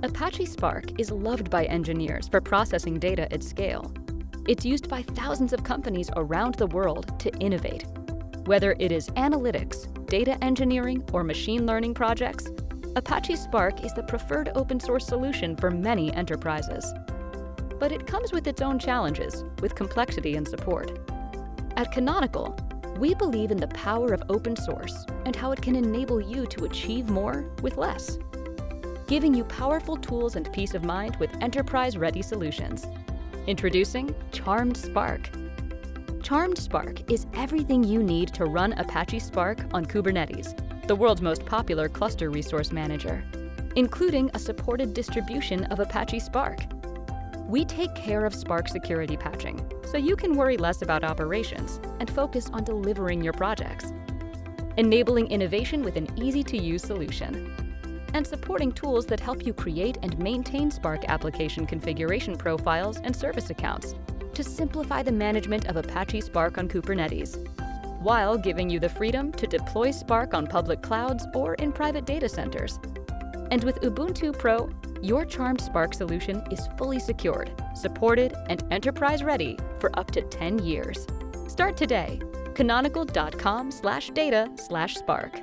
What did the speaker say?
Apache Spark is loved by engineers for processing data at scale. It's used by thousands of companies around the world to innovate. Whether it is analytics, data engineering, or machine learning projects, Apache Spark is the preferred open source solution for many enterprises. But it comes with its own challenges, with complexity and support. At Canonical, we believe in the power of open source and how it can enable you to achieve more with less, giving you powerful tools and peace of mind with enterprise-ready solutions. Introducing Charmed Spark. Charmed Spark is everything you need to run Apache Spark on Kubernetes, the world's most popular cluster resource manager, including a supported distribution of Apache Spark. We take care of Spark security patching, so you can worry less about operations and focus on delivering your projects, enabling innovation with an easy-to-use solution, and supporting tools that help you create and maintain Spark application configuration profiles and service accounts to simplify the management of Apache Spark on Kubernetes, while giving you the freedom to deploy Spark on public clouds or in private data centers. And with Ubuntu Pro, your Charmed Spark solution is fully secured, supported, and enterprise-ready for up to 10 years. Start today. Canonical.com/data/Spark.